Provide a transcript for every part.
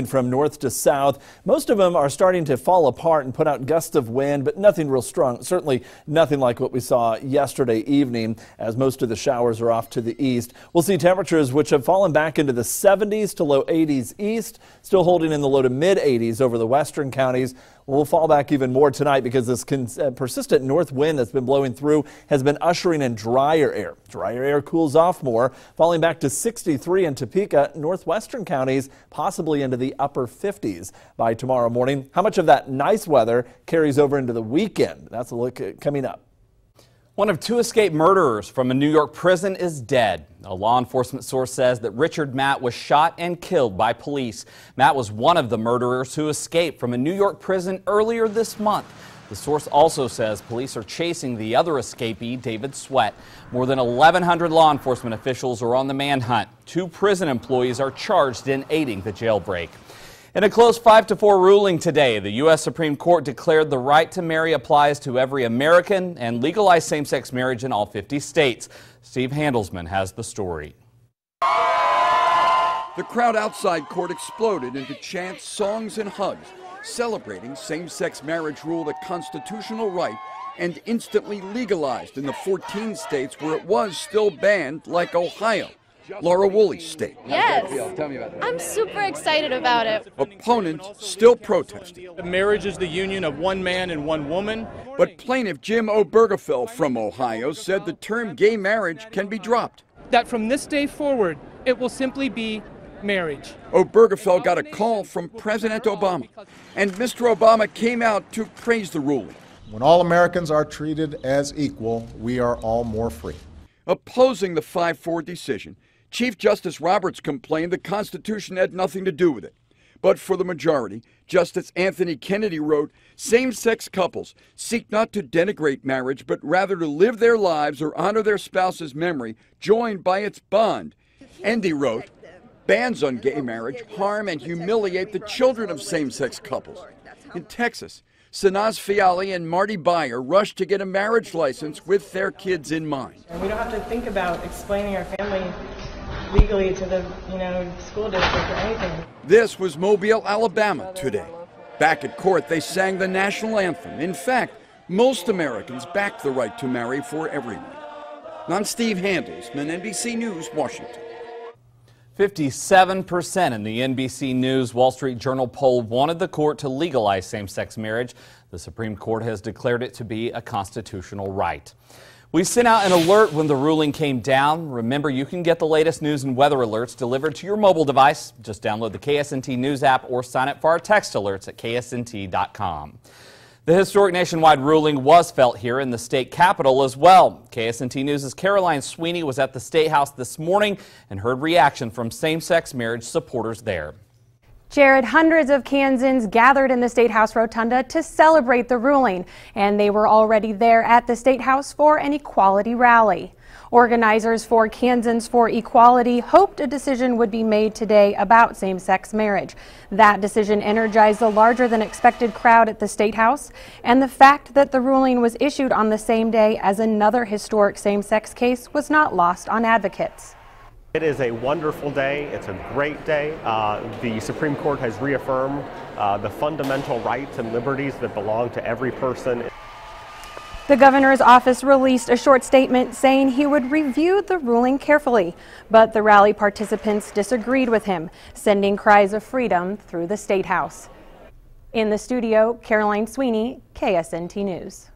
From north to south, most of them are starting to fall apart and put out gusts of wind, but nothing real strong. Certainly nothing like what we saw yesterday evening, as most of the showers are off to the east. We'll see temperatures which have fallen back into the 70s to low 80s east, still holding in the low to mid 80s over the western counties. We'll fall back even more tonight because this persistent north wind that's been blowing through has been ushering in drier air. Drier air cools off more, falling back to 63 in Topeka, northwestern counties, possibly into the upper 50s by tomorrow morning. How much of that nice weather carries over into the weekend? That's a look coming up. One of two escaped murderers from a New York prison is dead. A law enforcement source says that Richard Matt was shot and killed by police. Matt was one of the murderers who escaped from a New York prison earlier this month. The source also says police are chasing the other escapee, David Sweat. More than 1,100 law enforcement officials are on the manhunt. 2 prison employees are charged in aiding the jailbreak. In a close 5-4 ruling today, the U.S. Supreme Court declared the right to marry applies to every American and legalized same-sex marriage in all 50 states. Steve Handelsman has the story. The crowd outside court exploded into chants, songs, and hugs, celebrating same-sex marriage ruled a constitutional right and instantly legalized in the 14 states where it was still banned, like Ohio, Laura Woolley's state. Yes, Tell me about that. I'm super excited about it. Opponents still protesting. Marriage is the union of one man and one woman. But plaintiff Jim Obergefell from Ohio said the term gay marriage can be dropped. That from this day forward, it will simply be marriage. Obergefell got a call from President Obama, and Mr. Obama came out to praise the ruling. When all Americans are treated as equal, we are all more free. Opposing the 5-4 decision, Chief Justice Roberts complained the Constitution had nothing to do with it. But for the majority, Justice Anthony Kennedy wrote, same-sex couples seek not to denigrate marriage, but rather to live their lives or honor their spouse's memory, joined by its bond. And he wrote, bans on gay marriage harm and humiliate the children of same-sex couples. In Texas, Sanaz Fiali and Marty Byer rushed to get a marriage license with their kids in mind. And we don't have to think about explaining our family legally to the, school district or anything. This was Mobile, Alabama today. Back at court, they sang the national anthem. In fact, most Americans back the right to marry for everyone. I'm Steve Handelsman, NBC News, Washington. 57% in the NBC News Wall Street Journal poll wanted the court to legalize same-sex marriage. The Supreme Court has declared it to be a constitutional right. We sent out an alert when the ruling came down. Remember, you can get the latest news and weather alerts delivered to your mobile device. Just download the KSNT News app or sign up for our text alerts at ksnt.com. The historic nationwide ruling was felt here in the state capitol as well. KSNT News' Caroline Sweeney was at the State House this morning and heard reaction from same-sex marriage supporters there. Jared, hundreds of Kansans gathered in the State House rotunda to celebrate the ruling, and they were already there at the State House for an equality rally. Organizers for Kansans for Equality hoped a decision would be made today about same-sex marriage. That decision energized a larger than expected crowd at the State House, and the fact that the ruling was issued on the same day as another historic same-sex case was not lost on advocates. It is a wonderful day. It's a great day. The Supreme Court has reaffirmed the fundamental rights and liberties that belong to every person. The governor's office released a short statement saying he would review the ruling carefully, but the rally participants disagreed with him, sending cries of freedom through the State House. In the studio, Caroline Sweeney, KSNT News.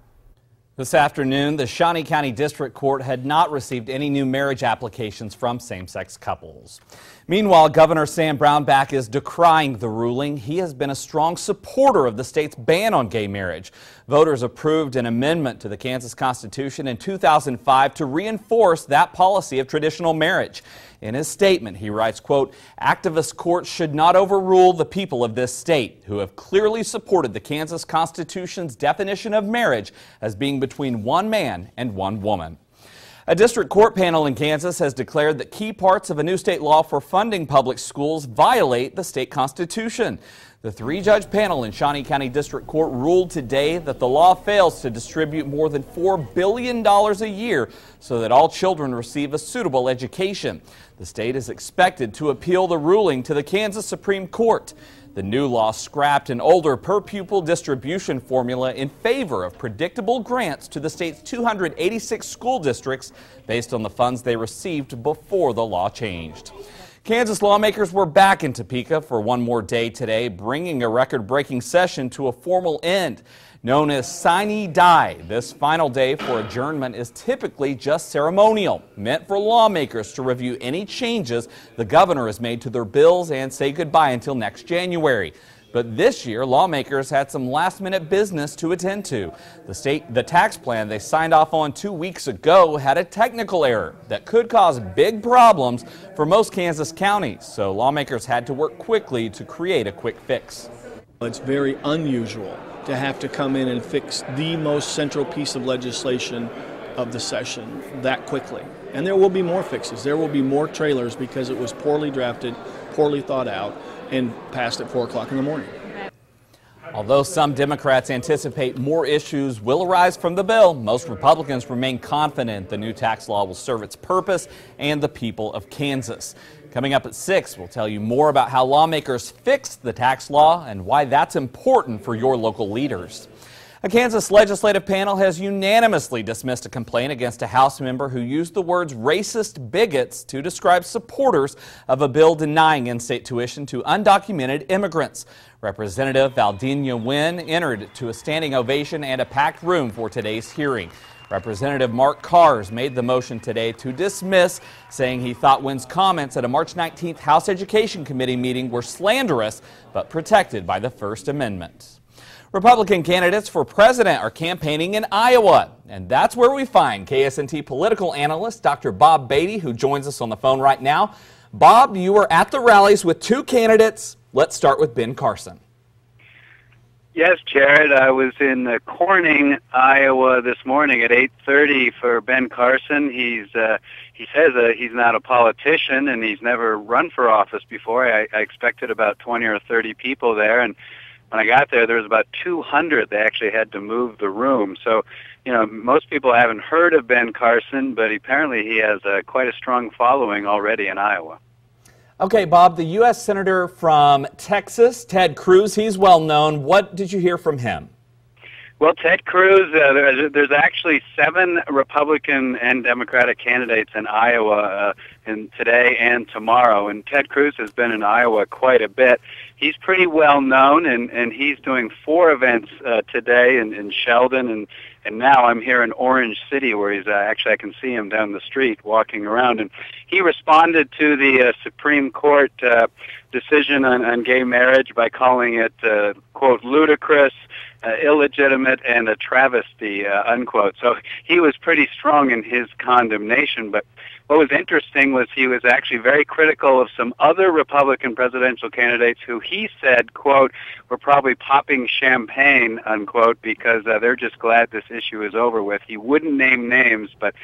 This afternoon, the Shawnee County District Court had not received any new marriage applications from same-sex couples. Meanwhile, Governor Sam Brownback is decrying the ruling. He has been a strong supporter of the state's ban on gay marriage. Voters approved an amendment to the Kansas Constitution in 2005 to reinforce that policy of traditional marriage. In his statement, he writes, quote, activist courts should not overrule the people of this state who have clearly supported the Kansas Constitution's definition of marriage as being between one man and one woman. A district court panel in Kansas has declared that key parts of a new state law for funding public schools violate the state constitution. The three-judge panel in Shawnee County District Court ruled today that the law fails to distribute more than $4 billion a year so that all children receive a suitable education. The state is expected to appeal the ruling to the Kansas Supreme Court. The new law scrapped an older per-pupil distribution formula in favor of predictable grants to the state's 286 school districts based on the funds they received before the law changed. Kansas lawmakers were back in Topeka for one more day today, bringing a record-breaking session to a formal end. Known as sine die, this final day for adjournment is typically just ceremonial, meant for lawmakers to review any changes the governor has made to their bills and say goodbye until next January. But this year, lawmakers had some last-minute business to attend to. The tax plan they signed off on 2 weeks ago had a technical error that could cause big problems for most Kansas counties, so lawmakers had to work quickly to create a quick fix. It's very unusual to have to come in and fix the most central piece of legislation of the session that quickly. And there will be more fixes. There will be more trailers because it was poorly drafted, poorly thought out, and passed at 4 o'clock in the morning. Although some Democrats anticipate more issues will arise from the bill, most Republicans remain confident the new tax law will serve its purpose and the people of Kansas. Coming up at 6, we'll tell you more about how lawmakers fixed the tax law and why that's important for your local leaders. A Kansas legislative panel has unanimously dismissed a complaint against a House member who used the words racist bigots to describe supporters of a bill denying in-state tuition to undocumented immigrants. Representative Valdina Nguyen entered to a standing ovation and a packed room for today's hearing. Representative Mark Kars made the motion today to dismiss, saying he thought Nguyen's comments at a March 19th House Education Committee meeting were slanderous but protected by the First Amendment. Republican candidates for president are campaigning in Iowa, and that's where we find KSNT political analyst Dr. Bob Beatty, who joins us on the phone right now. Bob, you were at the rallies with two candidates. Let's start with Ben Carson. Yes, Jared, I was in Corning, Iowa this morning at 8:30 for Ben Carson. He says he's not a politician and he's never run for office before. I expected about 20 or 30 people there, and when I got there was about 200. They actually had to move the room. So, you know, most people haven't heard of Ben Carson, but apparently he has quite a strong following already in Iowa. Okay, Bob, the U.S. Senator from Texas, Ted Cruz, he's well known. What did you hear from him? Well, Ted Cruz, there's actually 7 Republican and Democratic candidates in Iowa today and tomorrow, and Ted Cruz has been in Iowa quite a bit. He's pretty well known, and he's doing 4 events today in Sheldon, and now I'm here in Orange City, where he's actually I can see him down the street walking around, and he responded to the Supreme Court decision on gay marriage by calling it, quote, ludicrous, illegitimate, and a travesty, unquote. So he was pretty strong in his condemnation, but what was interesting was he was actually very critical of some other Republican presidential candidates who he said, quote, were probably popping champagne, unquote, because they're just glad this issue is over with. He wouldn't name names, but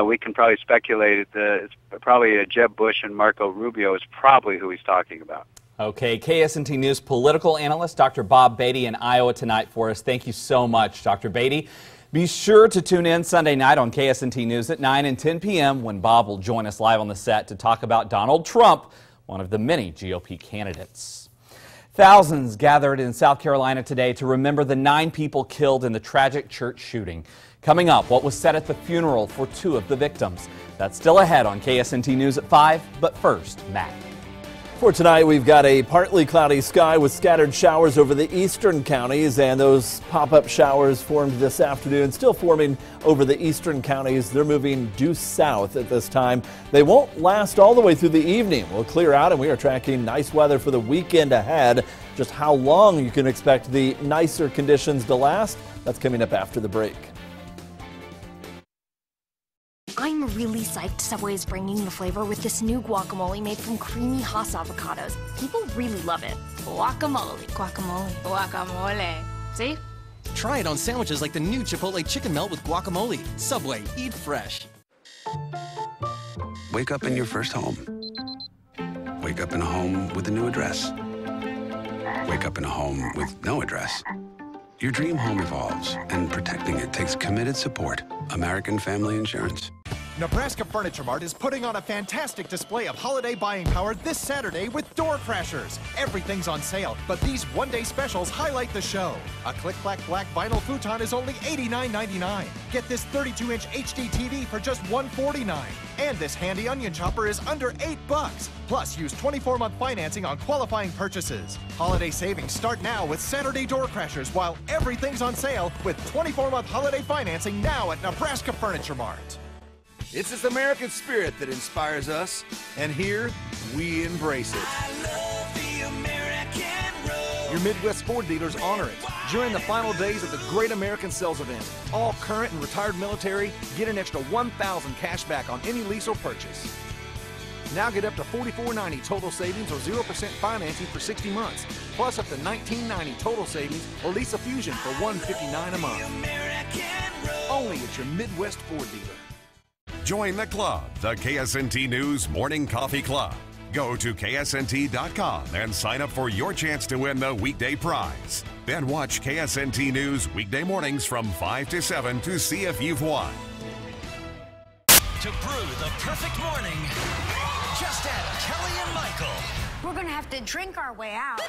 we can probably speculate it's probably Jeb Bush and Marco Rubio is probably who he's talking about. Okay, KSNT News political analyst Dr. Bob Beatty in Iowa tonight for us. Thank you so much, Dr. Beatty. Be sure to tune in Sunday night on KSNT News at 9 and 10 p.m. when Bob will join us live on the set to talk about Donald Trump, one of the many GOP candidates. Thousands gathered in South Carolina today to remember the 9 people killed in the tragic church shooting. Coming up, what was said at the funeral for 2 of the victims. That's still ahead on KSNT News at 5, but first, Matt. For tonight, we've got a partly cloudy sky with scattered showers over the eastern counties, and those pop-up showers formed this afternoon, still forming over the eastern counties. They're moving due south at this time. They won't last all the way through the evening. We'll clear out, and we are tracking nice weather for the weekend ahead. Just how long you can expect the nicer conditions to last, that's coming up after the break. I'm really psyched Subway is bringing the flavor with this new guacamole made from creamy Hass avocados. People really love it. Guacamole. Guacamole. Guacamole. See? Try it on sandwiches like the new Chipotle chicken melt with guacamole. Subway, eat fresh. Wake up in your first home. Wake up in a home with a new address. wake up in a home with no address. Your dream home evolves, and protecting it takes committed support. American Family Insurance. Nebraska Furniture Mart is putting on a fantastic display of holiday buying power this Saturday with Door Crashers. Everything's on sale, but these one-day specials highlight the show. A click-clack black vinyl futon is only $89.99. Get this 32-inch HD TV for just $149. And this handy onion chopper is under $8. Plus, use 24-month financing on qualifying purchases. Holiday savings start now with Saturday Door Crashers, while everything's on sale with 24-month holiday financing now at Nebraska Furniture Mart. It's this American spirit that inspires us, and here we embrace it. I love the American road. Your Midwest Ford dealers honor it. During the final days of the Great American Sales Event, all current and retired military get an extra $1,000 cash back on any lease or purchase. Now get up to $44.90 total savings or 0% financing for 60 months, plus up to $19.90 total savings or lease a Fusion for $159 a month. Only at your Midwest Ford dealer. Join the club, the KSNT News Morning Coffee Club. Go to KSNT.com and sign up for your chance to win the weekday prize. Then watch KSNT News weekday mornings from 5 to 7 to see if you've won. To brew the perfect morning, just add Kelly and Michael. We're gonna have to drink our way out.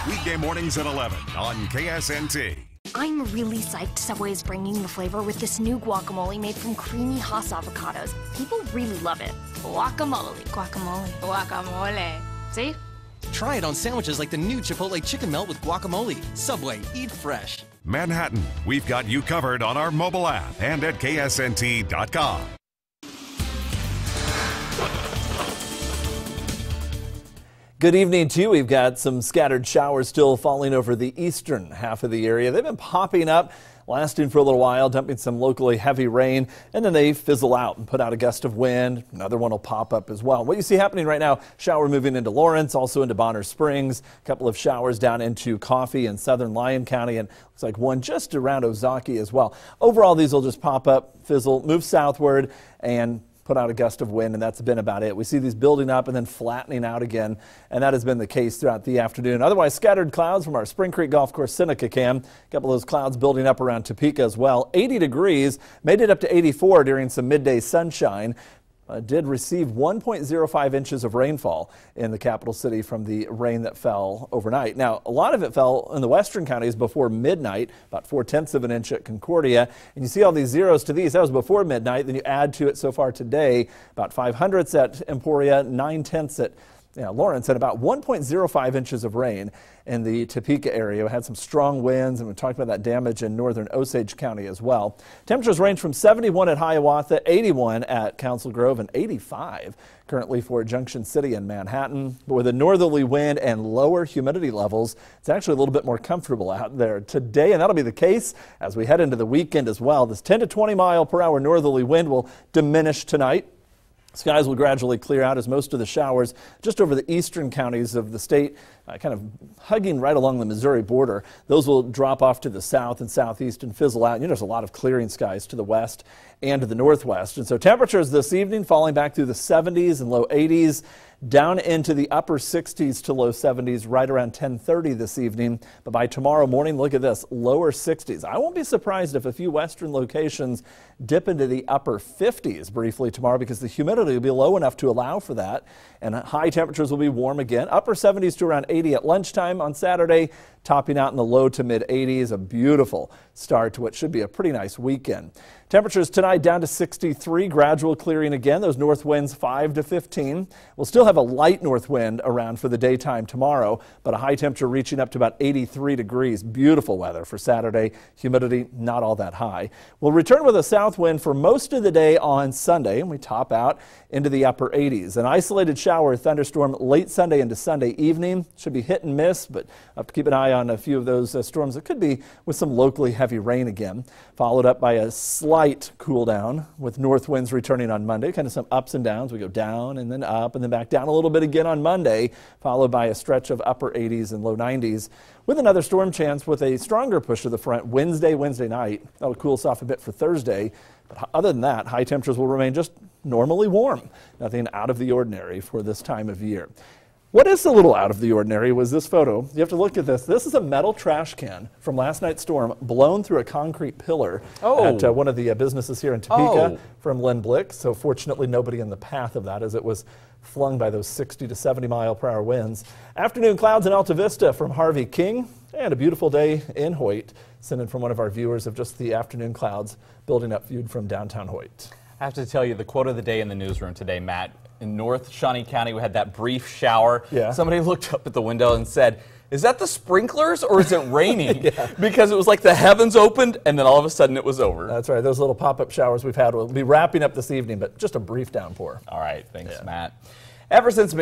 Weekday mornings at 11 on KSNT. I'm really psyched Subway is bringing the flavor with this new guacamole made from creamy Hass avocados. People really love it. Guacamole, guacamole, guacamole. See? Try it on sandwiches like the new Chipotle chicken melt with guacamole. Subway, eat fresh. Manhattan, we've got you covered on our mobile app and at KSNT.com. Good evening to you. We've got some scattered showers still falling over the eastern half of the area. They've been popping up, lasting for a little while, dumping some locally heavy rain, and then they fizzle out and put out a gust of wind. Another one will pop up as well. What you see happening right now, shower moving into Lawrence, also into Bonner Springs, a couple of showers down into Coffee and southern Lyon County, and looks like one just around Ozaukee as well. Overall, these will just pop up, fizzle, move southward, and put out a gust of wind, and that's been about it. We see these building up and then flattening out again, and that has been the case throughout the afternoon. Otherwise, scattered clouds from our Spring Creek Golf Course Seneca cam. A couple of those clouds building up around Topeka as well. 80 degrees, made it up to 84 during some midday sunshine. Did receive 1.05 inches of rainfall in the capital city from the rain that fell overnight. Now, a lot of it fell in the western counties before midnight, about 0.4 of an inch at Concordia. And you see all these zeros to these. That was before midnight. Then you add to it so far today, about 0.05 at Emporia, 0.9 at Lawrence, and about 1.05 inches of rain in the Topeka area. We had some strong winds, and we talked about that damage in northern Osage County as well. Temperatures range from 71 at Hiawatha, 81 at Council Grove, and 85 currently for Junction City and Manhattan. But with a northerly wind and lower humidity levels, it's actually a little bit more comfortable out there today, and that'll be the case as we head into the weekend as well. This 10 to 20 mile per hour northerly wind will diminish tonight. Skies will gradually clear out as most of the showers just over the eastern counties of the state, kind of hugging right along the Missouri border. Those will drop off to the south and southeast and fizzle out. There's a lot of clearing skies to the west and to the northwest. And so temperatures this evening falling back through the 70s and low 80s, down into the upper 60s to low 70s right around 10:30 this evening. But by tomorrow morning, look at this, lower 60s. I won't be surprised if a few western locations dip into the upper 50s briefly tomorrow, because the humidity will be low enough to allow for that. And high temperatures will be warm again. Upper 70s to around 80 at lunchtime on Saturday, topping out in the low to mid 80s. A beautiful start to what should be a pretty nice weekend. Temperatures tonight down to 63, gradual clearing again. Those north winds 5 to 15. We'll still have a light north wind around for the daytime tomorrow, but a high temperature reaching up to about 83 degrees. Beautiful weather for Saturday. Humidity not all that high. We'll return with a south wind for most of the day on Sunday, and we top out into the upper 80s. An isolated shower or thunderstorm late Sunday into Sunday evening. Should be hit and miss, but I'll have to keep an eye on a few of those storms that could be with some locally heavy rain again. Followed up by a slight cool down with north winds returning on Monday. Kind of some ups and downs. We go down and then up and then back down a little bit again on Monday, followed by a stretch of upper 80s and low 90s with another storm chance with a stronger push to the front Wednesday night. That'll cool us off a bit for Thursday. But other than that, high temperatures will remain just normally warm. Nothing out of the ordinary for this time of year. What is a little out of the ordinary was this photo. You have to look at this. This is a metal trash can from last night's storm blown through a concrete pillar at one of the businesses here in Topeka from Lynn Blick. So fortunately, nobody in the path of that as it was flung by those 60 to 70 mile per hour winds. Afternoon clouds in Alta Vista from Harvey King, and a beautiful day in Hoyt. Sent in from one of our viewers of just the afternoon clouds building up viewed from downtown Hoyt. I have to tell you, the quote of the day in the newsroom today, Matt, in North Shawnee County, we had that brief shower. Yeah. Somebody looked up at the window and said, "Is that the sprinklers or is it raining?" Because it was like the heavens opened and then all of a sudden it was over. That's right. Those little pop-up showers we've had will be wrapping up this evening, but just a brief downpour. All right. Thanks, Matt. Ever since